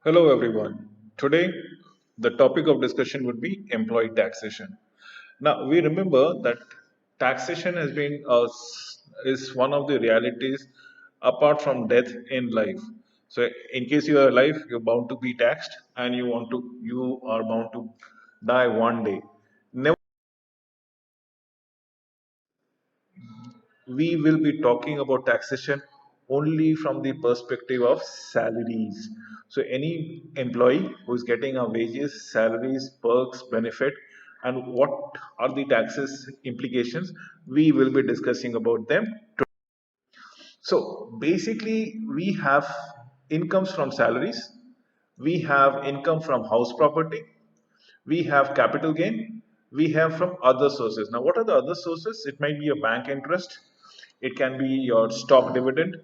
Hello everyone. Today the topic of discussion would be employee taxation. Now we remember that taxation has been is one of the realities apart from death in life. So in case you are alive, you're bound to be taxed and you are bound to die one day. Never we will be talking about taxation only from the perspective of salaries. So, any employee who is getting a wages, salaries, perks, benefit, and what are the taxes implications, we will be discussing about them. So, basically, we have incomes from salaries, we have income from house property, we have capital gain, we have from other sources. Now, what are the other sources? It might be a bank interest, it can be your stock dividend,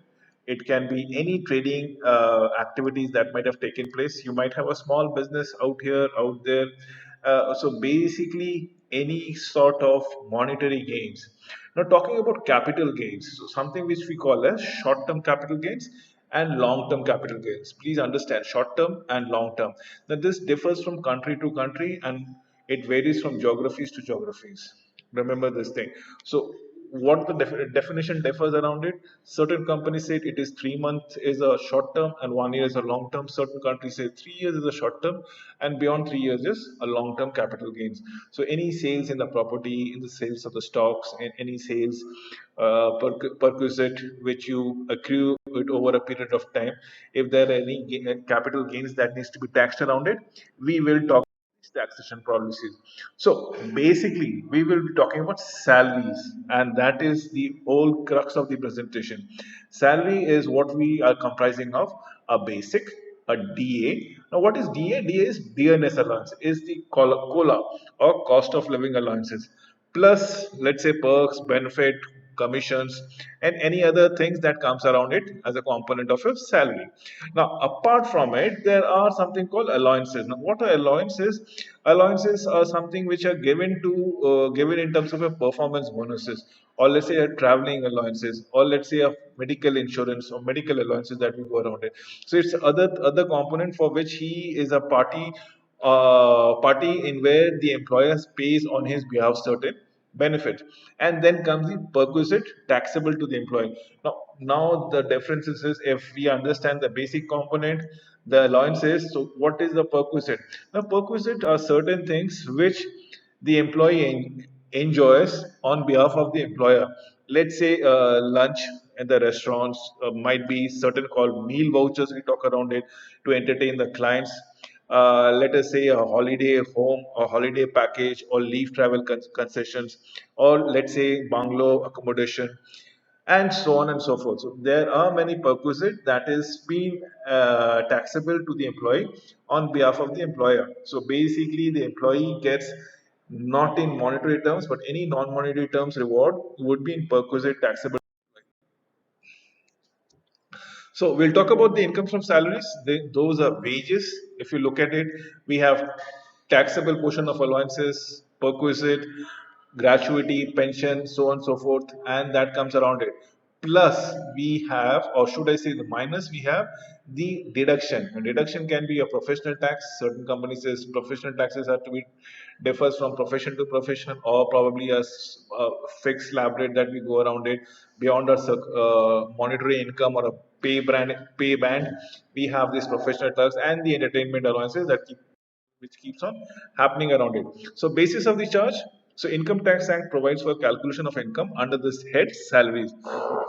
it can be any trading activities that might have taken place. You might have a small business out here, out there. So, basically, any sort of monetary gains. Now, talking about capital gains, so something which we call as short term capital gains and long term capital gains. Please understand short term and long term. Now, this differs from country to country and it varies from geographies to geographies. Remember this thing. So, what the definition differs around it. Certain companies say it is 3 months is a short term and 1 year is a long term. Certain countries say 3 years is a short term and beyond 3 years is a long term capital gains. So any sales in the property, in the sales of the stocks, and any sales perquisite which you accrue it over a period of time, if there are any capital gains that needs to be taxed around it, we will talk taxation policies. So basically, we will be talking about salaries, and that is the whole crux of the presentation. Salary is what we are comprising of a basic, a DA. Now, what is DA? DA is dearness allowance, is the COLA or cost of living allowances, plus let's say perks, benefit, commissions, and any other things that comes around it as a component of your salary. Now, apart from it, there are something called allowances. Now, what are allowances? Allowances are something which are given in terms of a performance bonuses, or let's say a traveling allowances, or let's say a medical insurance or medical allowances that we go around it. So it's other component for which he is a party in where the employer pays on his behalf certain benefit, and then comes the perquisite taxable to the employee. Now the difference is if we understand the basic component, the allowances. So what is the perquisite? Now perquisite are certain things which the employee enjoys on behalf of the employer. Let's say lunch at the restaurants, might be certain called meal vouchers. We talk around it to entertain the clients. Let us say a holiday home or holiday package or leave travel concessions, or let's say bungalow accommodation, and so on and so forth. So there are many perquisite that is being taxable to the employee on behalf of the employer. So basically, the employee gets not in monetary terms, but any non-monetary terms reward would be in perquisite taxable. So we'll talk about the income from salaries. Those are wages. If you look at it, we have taxable portion of allowances, perquisite, gratuity, pension, so on and so forth, and that comes around it. Plus, we have, or should I say the minus, we have the deduction. And deduction can be a professional tax. Certain companies says professional taxes are to be differs from profession to profession, or probably a fixed slab rate that we go around it beyond our monetary income or a pay band. We have these professional tax and the entertainment allowances that which keeps on happening around it. So basis of the charge. So Income Tax Act provides for calculation of income under this head salaries.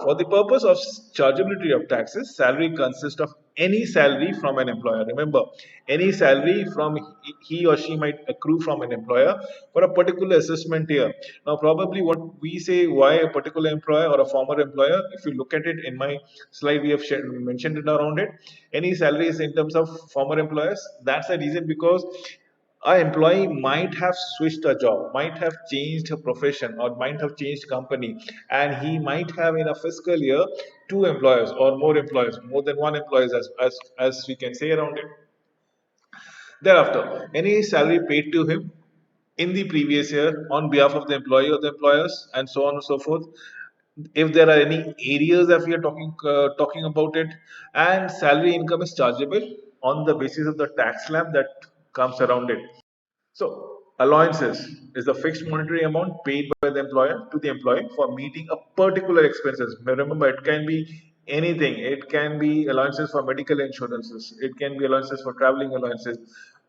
For the purpose of chargeability of taxes, salary consists of any salary from an employer. Remember, any salary from he or she might accrue from an employer for a particular assessment year. Now, probably what we say, why a particular employer or a former employer, if you look at it in my slide, we have mentioned it around it. Any salaries in terms of former employers, that's the reason because a employee might have switched a job, might have changed a profession, or might have changed company, and he might have in a fiscal year two employers or more employers, more than one employees, as we can say around it. Thereafter, any salary paid to him in the previous year on behalf of the employee or the employers, and so on and so forth. If there are any areas that we are talking about it, and salary income is chargeable, on the basis of the tax slab that comes around it. So, allowances is the fixed monetary amount paid by the employer to the employee for meeting a particular expenses. Remember, it can be anything. It can be allowances for medical insurances. It can be allowances for traveling allowances,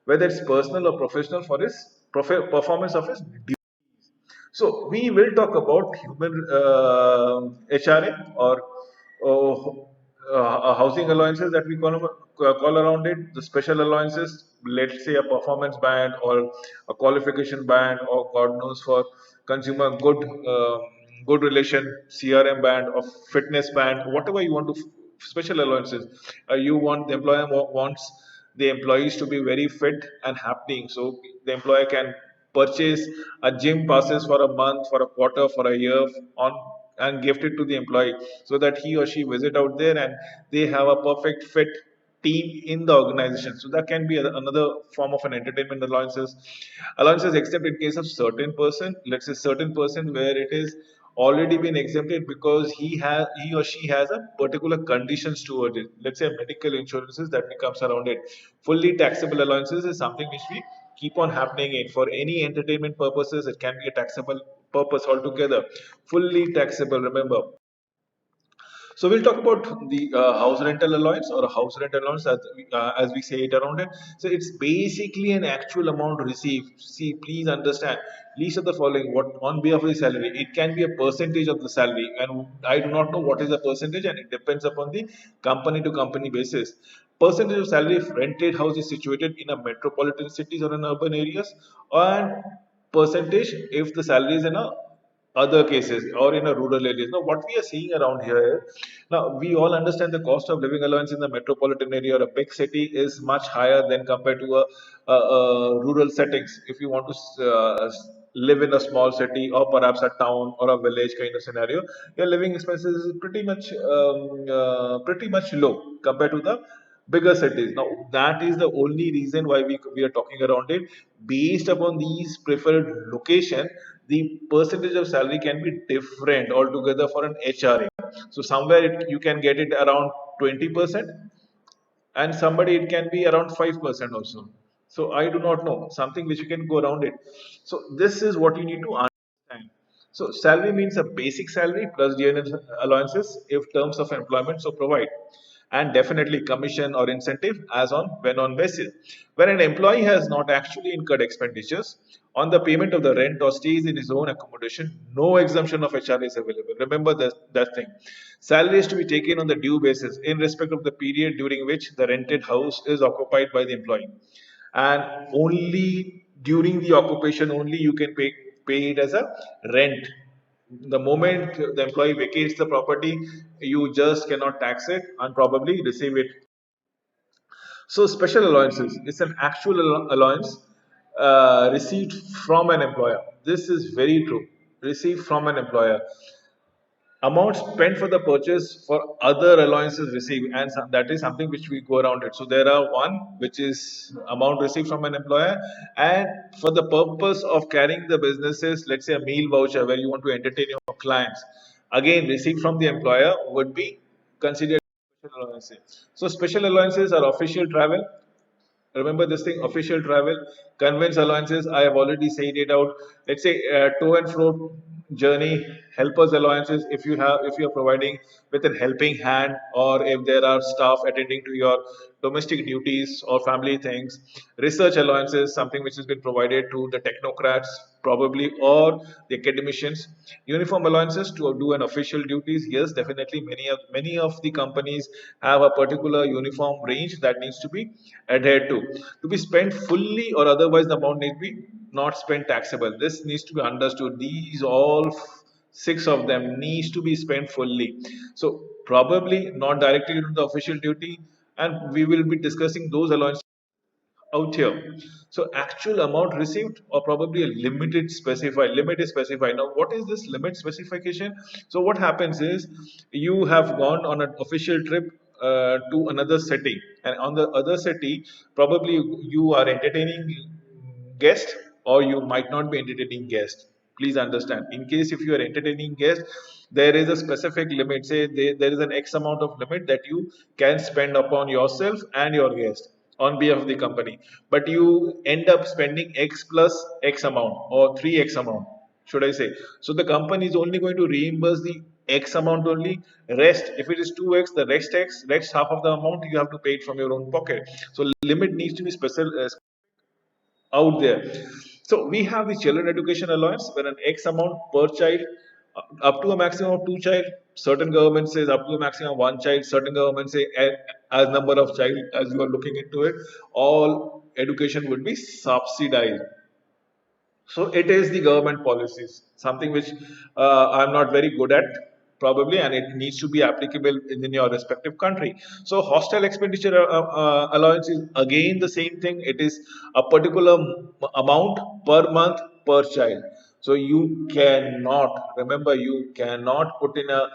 whether it's personal or professional for his performance of his duty. So we will talk about human HRA or housing allowances that we call around it, the special allowances, let's say a performance band or a qualification band, or God knows for consumer good relation CRM band or fitness band, whatever you want to special allowances. You want the employer wants the employees to be very fit and happening, so the employer can purchase a gym passes for a month, for a quarter, for a year on and gift it to the employee so that he or she visit out there and they have a perfect fit team in the organization. So that can be another form of an entertainment allowances. Allowances except in case of certain person, let's say certain person where it is already been exempted because he or she has a particular conditions toward it. Let's say medical insurances that becomes around it. Fully taxable allowances is something which we keep on happening in for any entertainment purposes. It can be a taxable purpose altogether. Fully taxable, remember. So we'll talk about the house rental allowance or a house rental allowance as we say it around it. So it's basically an actual amount received. See, please understand. List of the following: what on behalf of the salary, it can be a percentage of the salary, and I do not know what is the percentage, and it depends upon the company to company basis. Percentage of salary if rented house is situated in a metropolitan cities or in urban areas, and percentage if the salary is in a other cases or in a rural areas. Now, what we are seeing around here, now we all understand the cost of living allowance in the metropolitan area or a big city is much higher than compared to a rural settings. If you want to live in a small city or perhaps a town or a village kind of scenario, your living expenses is pretty much low compared to the bigger cities. Now, that is the only reason why we are talking around it. Based upon these preferred location, the percentage of salary can be different altogether for an HRA. So somewhere you can get it around 20%, and somebody it can be around 5% also. So I do not know something which you can go around it. So this is what you need to understand. So salary means a basic salary plus DNS allowances if terms of employment so provide, and definitely commission or incentive as on when on basis. When an employee has not actually incurred expenditures on the payment of the rent or stays in his own accommodation, no exemption of HR is available. Remember that thing. Salary is to be taken on the due basis in respect of the period during which the rented house is occupied by the employee, and only during the occupation only you can pay it as a rent. The moment the employee vacates the property, you just cannot tax it and probably receive it. So special allowances, it's an actual allowance received from an employer. This is very true. Received from an employer. Amount spent for the purchase for other allowances received, and that is something which we go around it. So there are one which is amount received from an employer, and for the purpose of carrying the businesses, let's say a meal voucher where you want to entertain your clients, again received from the employer would be considered special allowances. So special allowances are official travel. Remember this thing: official travel, conveyance allowances. I have already said it out. Let's say to and fro journey, helpers allowances if you are providing with a helping hand, or if there are staff attending to your domestic duties or family things. Research allowances, something which has been provided to the technocrats probably or the academicians. Uniform allowances to do an official duties. Yes, definitely many of the companies have a particular uniform range that needs to be adhered to be spent fully, or otherwise the amount needs to be not spent taxable. This needs to be understood. These all six of them needs to be spent fully. So probably not directly to the official duty, and we will be discussing those allowances out here. So actual amount received or probably a limited specified. Limit is specified. Now what is this limit specification? So what happens is you have gone on an official trip to another city, and on the other city probably you are entertaining guest, or you might not be entertaining guest. Please understand, in case if you are entertaining guest, there is a specific limit. Say there is an X amount of limit that you can spend upon yourself and your guest. on behalf of the company, but you end up spending X plus X amount or 3X amount, should I say. So the company is only going to reimburse the X amount only. Rest, if it is 2X, the rest X, rest half of the amount you have to pay it from your own pocket. So limit needs to be special out there. So we have the children education allowance where an X amount per child up to a maximum of two child. Certain government says up to a maximum of one child. Certain government say as number of child as you are looking into it. All education would be subsidized. So it is the government policies, something which I'm not very good at probably, and it needs to be applicable in your respective country. So hostel expenditure allowance is again the same thing. It is a particular amount per month per child. So you cannot, remember, you cannot put in a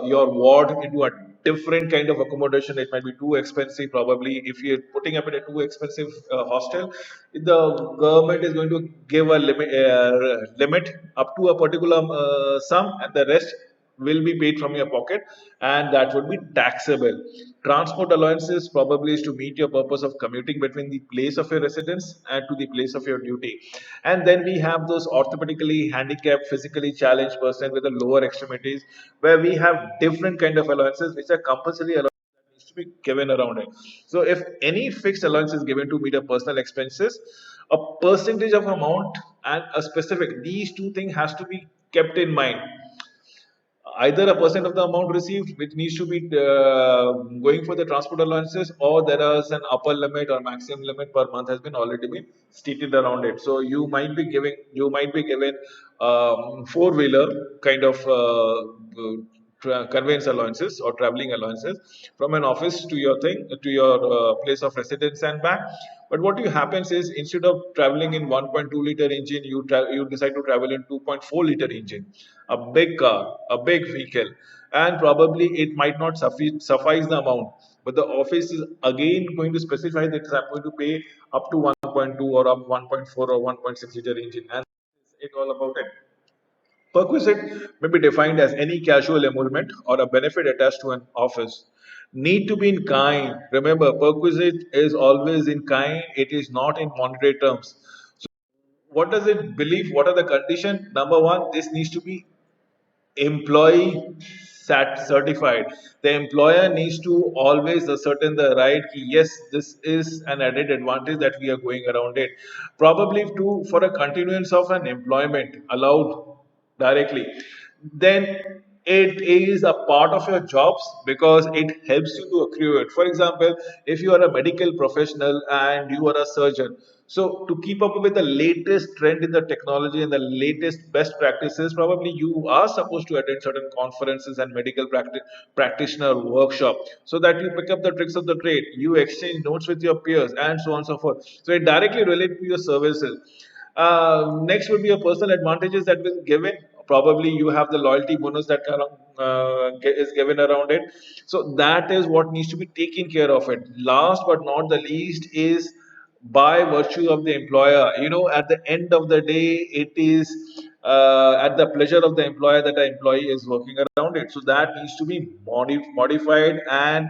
your ward into a different kind of accommodation. It might be too expensive probably. If you're putting up in a too expensive hostel, the government is going to give a limit up to a particular sum, and the rest will be paid from your pocket, and that would be taxable. Transport allowances probably is to meet your purpose of commuting between the place of your residence and to the place of your duty. And then we have those orthopedically handicapped, physically challenged person with the lower extremities, where we have different kind of allowances which are compulsory allowances needs to be given around it. So if any fixed allowance is given to meet a personal expenses, a percentage of amount and a specific, these two things has to be kept in mind. Either a percent of the amount received which needs to be going for the transport allowances, or there is an upper limit or maximum limit per month has been already been stated around it. So you might be given four wheeler kind of conveyance allowances or traveling allowances from an office to your thing to your place of residence and back. But what you happens is, instead of traveling in 1.2 liter engine, you decide to travel in 2.4 liter engine, a big car, a big vehicle, and probably it might not suffice the amount. But the office is again going to specify that I'm going to pay up to 1.2 or up 1.4 or 1.6 liter engine, and it's all about it. Perquisite may be defined as any casual emolument or a benefit attached to an office. Need to be in kind. Remember, perquisite is always in kind, it is not in monetary terms. So, what does it believe? What are the conditions? Number one, this needs to be employee certified. The employer needs to always ascertain the right ki, yes, this is an added advantage that we are going around it, probably to for a continuance of an employment allowed directly. Then it is a part of your jobs because it helps you to accrue it. For example, if you are a medical professional and you are a surgeon, so to keep up with the latest trend in the technology and the latest best practices, probably you are supposed to attend certain conferences and medical practitioner workshop, so that you pick up the tricks of the trade, you exchange notes with your peers, and so on and so forth. So it directly relates to your services. Next would be your personal advantages that will given. Probably you have the loyalty bonus that is given around it. So that is what needs to be taken care of it. Last but not the least is by virtue of the employer. You know, at the end of the day, it is at the pleasure of the employer that the employee is working around it. So that needs to be modified and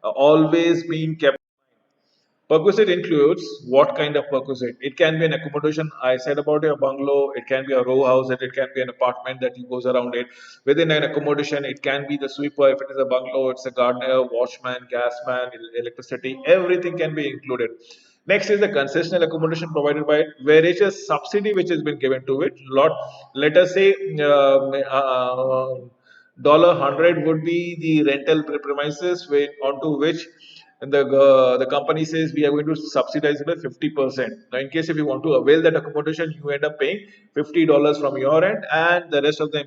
always being kept. Perquisite includes what kind of perquisite? It can be an accommodation. I said about a bungalow. It can be a row house, and it can be an apartment that he goes around it. Within an accommodation, it can be the sweeper. If it is a bungalow, it's a gardener, watchman, gasman, electricity. Everything can be included. Next is the concessional accommodation provided by it, where it's a subsidy which has been given to it. Let us say, $100 would be the rental premises onto which the company says we are going to subsidize it by 50%. Now, in case if you want to avail that accommodation, you end up paying $50 from your end, and the rest of the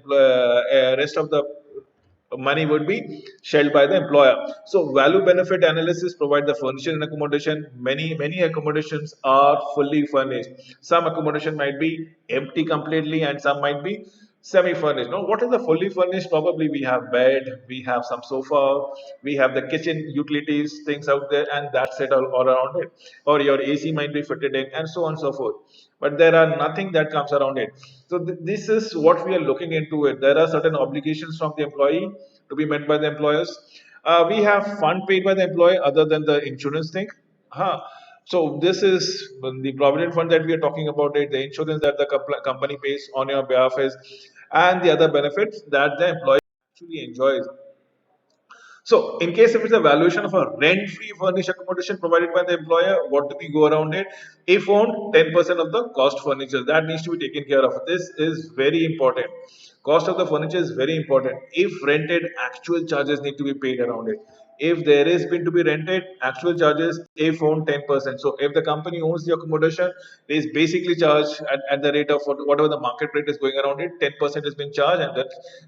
money would be shared by the employer. So value benefit analysis provide the furniture and accommodation. Many accommodations are fully furnished. Some accommodation might be empty completely, and some might be semi-furnished. Now, what is the fully furnished? Probably we have bed, we have some sofa, we have the kitchen utilities, things out there, and that's it all around it. Or your AC might be fitted in, and so on and so forth. But there are nothing that comes around it. So this is what we are looking into it. There are certain obligations from the employee to be met by the employers. We have fund paid by the employee other than the insurance thing. Huh. So this is the provident fund that we are talking about it, the insurance that the company pays on your behalf is, and the other benefits that the employee actually enjoys. So, in case if it's a valuation of a rent-free furnished accommodation provided by the employer, what do we go around it? If owned, 10% of the cost furniture that needs to be taken care of. This is very important. Cost of the furniture is very important. If rented, actual charges need to be paid around it. If there is been to be rented, actual charges, if owned, 10%. So if the company owns the accommodation, it is basically charged at the rate of whatever the market rate is going around it, 10% has been charged, and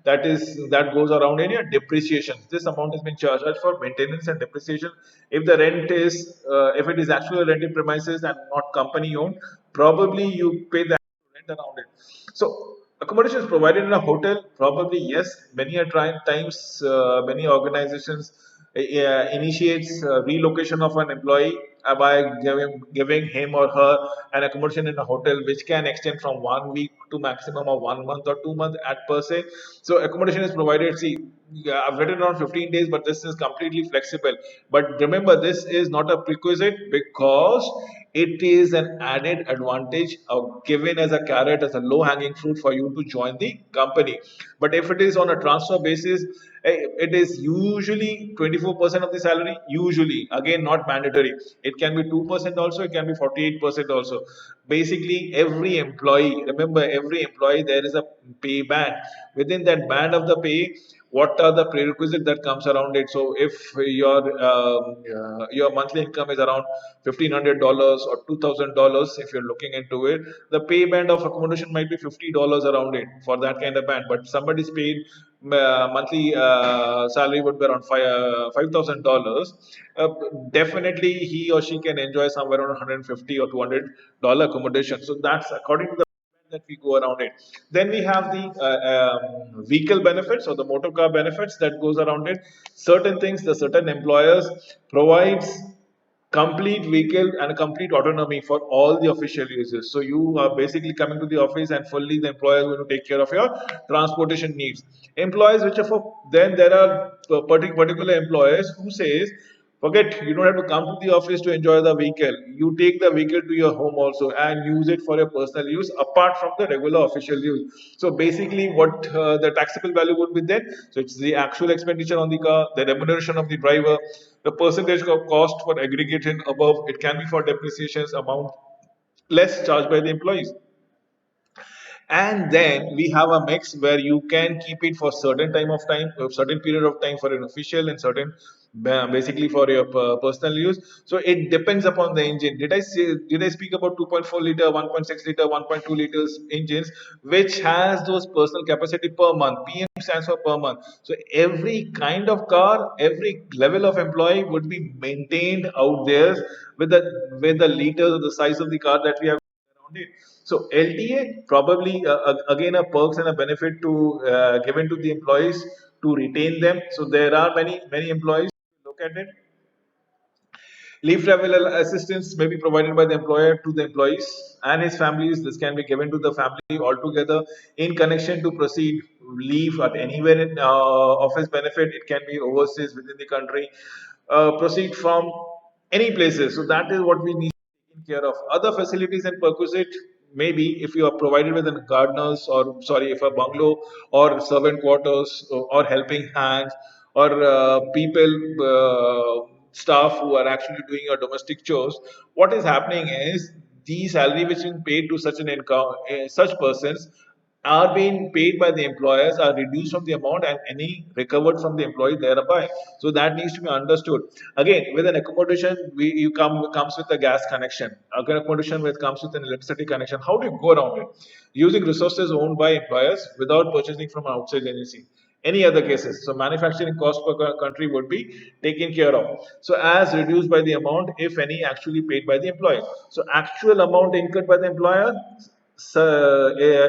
that goes around in your depreciation. This amount has been charged as for maintenance and depreciation. If the rent is, if it is actual rented premises and not company owned, probably you pay the rent around it. So accommodation is provided in a hotel. Probably yes. Many a times, many organizations initiates relocation of an employee by giving him or her an accommodation in a hotel, which can extend from 1 week to maximum of 1 month or 2 months at per se. So accommodation is provided. See, yeah, I've written around 15 days, but this is completely flexible. But remember, this is not a prerequisite because it is an added advantage given as a carrot, as a low hanging fruit for you to join the company. But if it is on a transfer basis, it is usually 24% of the salary. Usually, again, not mandatory. It can be 2% also, it can be 48% also. Basically, every employee, remember, every employee, there is a pay band. Within that band of the pay, what are the prerequisites that comes around it? So if your monthly income is around $1,500 or $2,000, if you're looking into it, the pay band of accommodation might be $50 around it for that kind of band. But somebody's paid monthly salary would be around $5,000. Definitely, he or she can enjoy somewhere around 150 or $200 accommodation. So that's according to the that we go around it. Then we have the vehicle benefits or the motor car benefits that goes around it. Certain things, the certain employers provides complete vehicle and complete autonomy for all the official uses. So you are basically coming to the office and fully the employer is going to take care of your transportation needs. Employees which are for, then there are particular employers who says, forget, you don't have to come to the office to enjoy the vehicle. You take the vehicle to your home also and use it for your personal use apart from the regular official use. So basically, what the taxable value would be then? So it's the actual expenditure on the car, the remuneration of the driver, the percentage of cost for aggregating above. It can be for depreciations amount less charged by the employees. And then we have a mix where you can keep it for certain time of time, a certain period of time for an official and certain basically for your personal use. So it depends upon the engine. Did I speak about 2.4 liter, 1.6 liter, 1.2 liters engines, which has those personal capacity per month? PM stands for per month. So every kind of car, every level of employee would be maintained out there with the liters, the size of the car that we have around it. So LTA probably again a perks and a benefit to given to the employees to retain them. So there are many employees. Look at it. Leave travel assistance may be provided by the employer to the employees and his families. This can be given to the family altogether in connection to proceed leave at anywhere in of his benefit. It can be overseas within the country. Proceed from any places. So that is what we need taken care of. Other facilities and perquisite, maybe if you are provided with a gardeners or sorry, if a bungalow or servant quarters or helping hands or people, staff who are actually doing your domestic chores, what is happening is the salary which is paid to such an income, such persons are being paid by the employers are reduced from the amount and any recovered from the employee thereby. So that needs to be understood. Again, with an accommodation, you comes with a gas connection. Again, accommodation with comes with an electricity connection. How do you go around it? Using resources owned by employers without purchasing from an outside agency. Any other cases? So manufacturing cost per country would be taken care of. So as reduced by the amount, if any, actually paid by the employee. So actual amount incurred by the employer,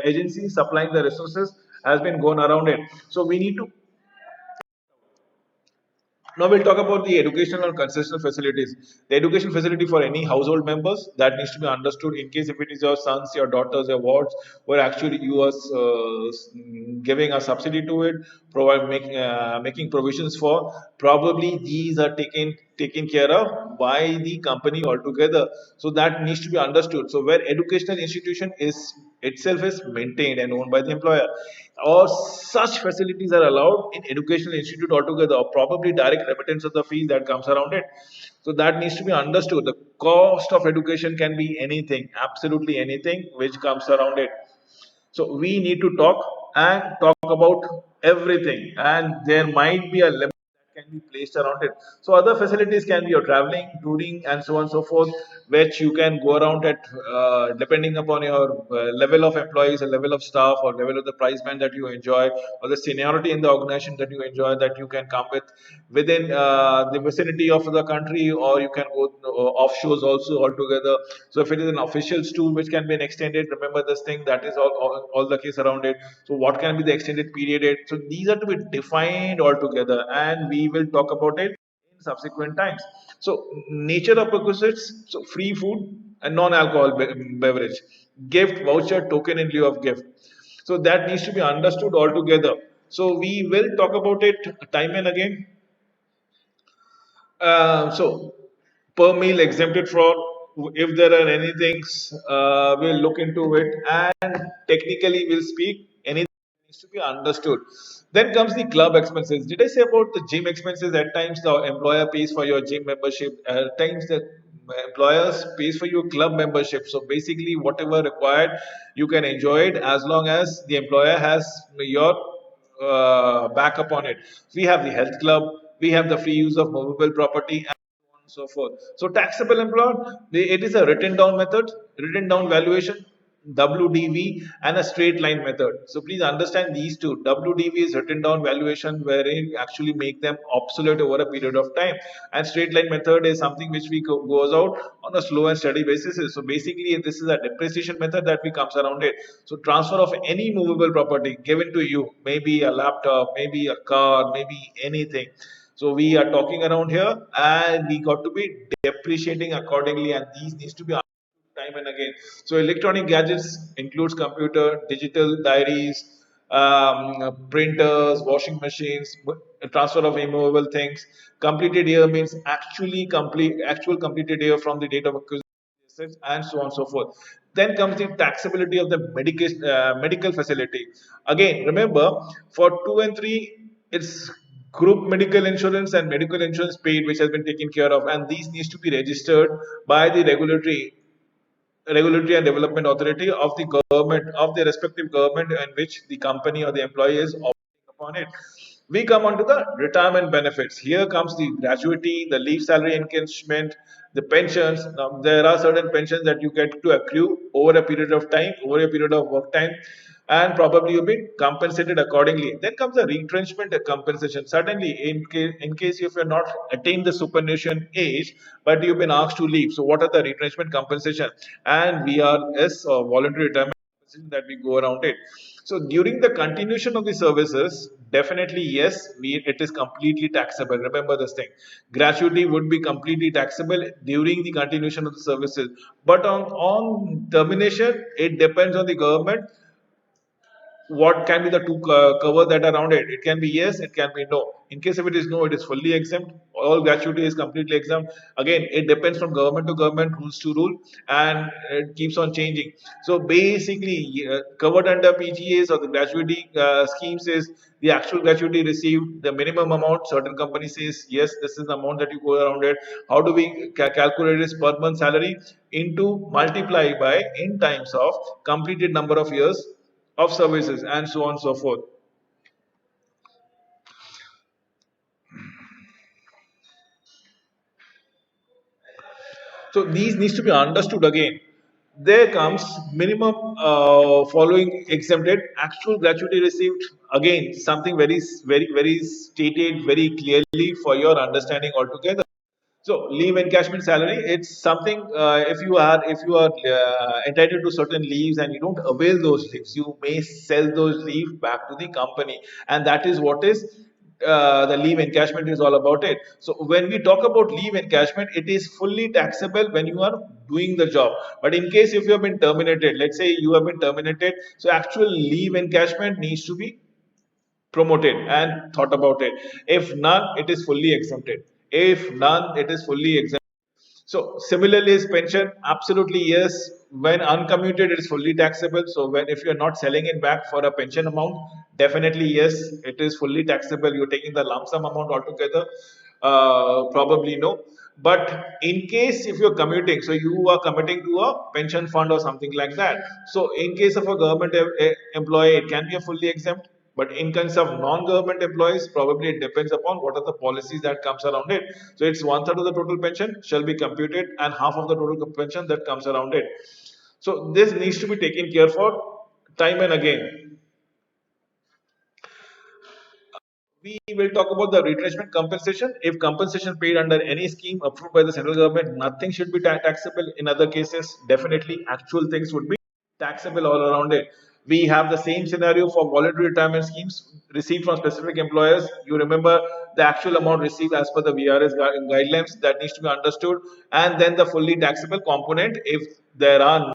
agency supplying the resources has been gone around it. So we need to now we'll talk about the educational and concessional facilities. The education facility for any household members that needs to be understood in case if it is your sons, your daughters, your wards, where actually you are giving a subsidy to it, making provisions for. Probably these are taken taken care of by the company altogether. So that needs to be understood. So where educational institution is itself is maintained and owned by the employer, or such facilities are allowed in educational institute altogether, or probably direct remittance of the fees that comes around it. So that needs to be understood. The cost of education can be anything, absolutely anything which comes around it. So we need to talk about everything, and there might be a limit that can be placed around it. So other facilities can be your traveling, touring, and so on and so forth, which you can go around at depending upon your level of employees, or level of staff, or level of the price band that you enjoy, or the seniority in the organization that you enjoy, that you can come with within the vicinity of the country, or you can go offshores also altogether. So if it is an official tour which can be an extended, remember this thing, that is all the case around it. So what can be the extended period? So these are to be defined altogether, and we will talk about it in subsequent times. So nature of requisites, so free food and non-alcohol beverage, gift, voucher, token in lieu of gift. So that needs to be understood altogether. So we will talk about it time and again. So per meal exempted from, if there are any things, we'll look into it, and technically we'll speak anything needs to be understood. Then comes the club expenses. Did I say about the gym expenses? At times the employer pays for your gym membership. At times the employers pays for your club membership. So basically whatever required, you can enjoy it as long as the employer has your backup on it. We have the health club, we have the free use of movable property, and so on and so forth. So taxable employer, it is a written down method, written down valuation, WDV, and a straight line method. So please understand these two. WDV is written down valuation, wherein actually make them obsolete over a period of time, and straight line method is something which we goes out on a slow and steady basis. So basically, this is a depreciation method that we comes around it. So transfer of any movable property given to you, maybe a laptop, maybe a car, maybe anything. So we are talking around here, and we got to be depreciating accordingly, and these needs to be time and again. So electronic gadgets includes computer, digital diaries, printers, washing machines, transfer of immovable things. Completed year means actual completed year from the date of acquisition, and so on and so forth. Then comes the taxability of the medical facility. Again, remember, for 2 and 3, it's group medical insurance and medical insurance paid, which has been taken care of, and these needs to be registered by the regulatory and development authority of the government, of the respective government in which the company or the employee is operating upon it. We come on to the retirement benefits. Here comes the gratuity, the leave salary encashment, the pensions. Now, there are certain pensions that you get to accrue over a period of time, over a period of work time, and probably you've been compensated accordingly. Then comes the retrenchment compensation. Certainly, in case if you're not attained the superannuation age, but you've been asked to leave. So, what are the retrenchment compensation and VRS, or voluntary retirement compensation, that we go around it? So, during the continuation of the services, definitely yes, it is completely taxable. Remember this thing: gratuity would be completely taxable during the continuation of the services, but on termination, it depends on the government what can be the two cover that are around it. It can be yes, it can be no. In case if it is no, it is fully exempt. All gratuity is completely exempt. Again, it depends from government to government, rules to rule, and it keeps on changing. So basically, covered under PGAs or the gratuity schemes is the actual gratuity received, the minimum amount. Certain company says yes, this is the amount that you go around it. How do we calculate this per month salary? Into multiply by in times of completed number of years of services, and so on and so forth. So these needs to be understood again. There comes minimum following exempted, actual gratuity received. Again, something very stated very clearly for your understanding altogether. So leave encashment salary, it's something, if you are entitled to certain leaves and you don't avail those leaves, you may sell those leaves back to the company, and that is what is the leave encashment is all about it. So when we talk about leave encashment, it is fully taxable when you are doing the job. But in case if you have been terminated, let's say you have been terminated, so actual leave encashment needs to be promoted and thought about it. If none, it is fully exempted. If none, it is fully exempt. So similarly, is pension absolutely yes. When uncommuted, it is fully taxable. So when if you are not selling it back for a pension amount, definitely yes, it is fully taxable. You're taking the lump sum amount altogether. Probably no. But in case if you're commuting, so you are committing to a pension fund or something like that. So in case of a government employee, it can be a fully exempt. But in case of non-government employees, probably it depends upon what are the policies that comes around it. So it's one third of the total pension shall be computed and half of the total pension that comes around it. So this needs to be taken care for time and again. We will talk about the retrenchment compensation. If compensation paid under any scheme approved by the central government, nothing should be taxable. In other cases, definitely actual things would be taxable all around it. We have the same scenario for voluntary retirement schemes received from specific employers. You remember the actual amount received as per the VRS guidelines that needs to be understood, and then the fully taxable component if there are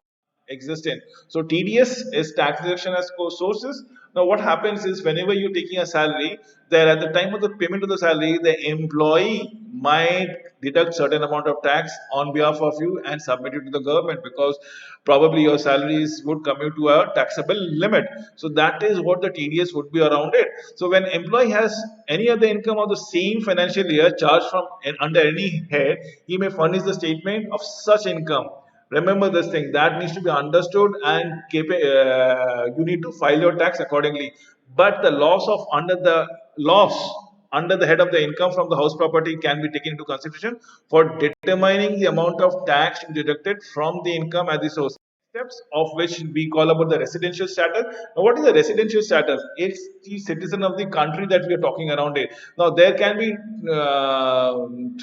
existent. So TDS is taxation as sources. Now what happens is whenever you're taking a salary, there at the time of the payment of the salary, the employee might deduct certain amount of tax on behalf of you and submit it to the government because probably your salaries would come to a taxable limit. So that is what the TDS would be around it. So when employee has any other income of the same financial year charged from under any head, he may furnish the statement of such income. Remember this thing that needs to be understood, and you need to file your tax accordingly. But the loss under the head of the income from the house property can be taken into consideration for determining the amount of tax to be deducted from the income at the source. Steps of which we call about the residential status. Now, what is the residential status? It's the citizen of the country that we are talking around it. Now, there can be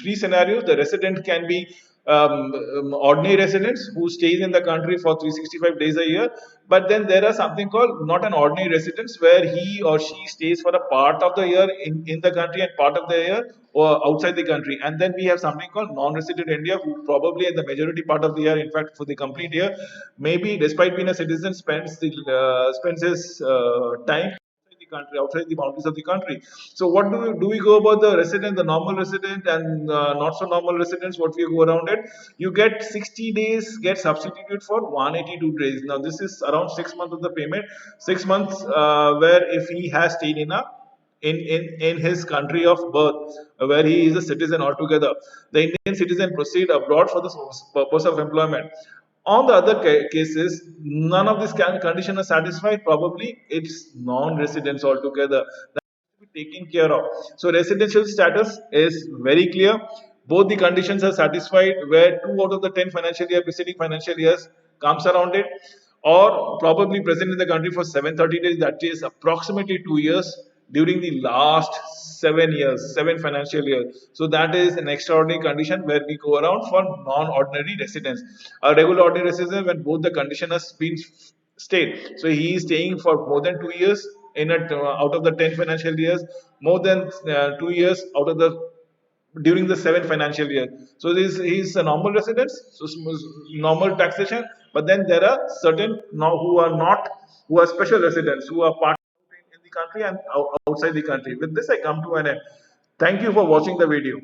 three scenarios. The resident can be ordinary residents who stays in the country for 365 days a year. But then there are something called not an ordinary residence where he or she stays for a part of the year in the country and part of the year or outside the country. And then we have something called non-resident India who probably in the majority part of the year, in fact for the complete year, maybe despite being a citizen spends his time the country, outside the boundaries of the country. So, what do we go about the resident, the normal resident, and not so normal residents? What we go around it? You get 60 days get substituted for 182 days. Now, this is around 6 months of the payment. 6 months where if he has stayed in his country of birth, where he is a citizen altogether, the Indian citizen proceed abroad for the purpose of employment. On the other cases, none of these conditions are satisfied. Probably it's non-residents altogether that to be taken care of. So residential status is very clear. Both the conditions are satisfied where 2 out of the 10 financial year preceding financial years comes around it, or probably present in the country for 730 days, that is approximately 2 years during the last 7 years, 7 financial years. So that is an extraordinary condition where we go around for non-ordinary residents. A regular ordinary resident when both the condition has been stayed. So he is staying for more than 2 years out of the 10 financial years, more than 2 years out of the during the 7 financial year. So this is a normal residence, so normal taxation. But then there are certain now who are not, who are special residents, who are part in the country and outside the country. With this, I come to an end. Thank you for watching the video.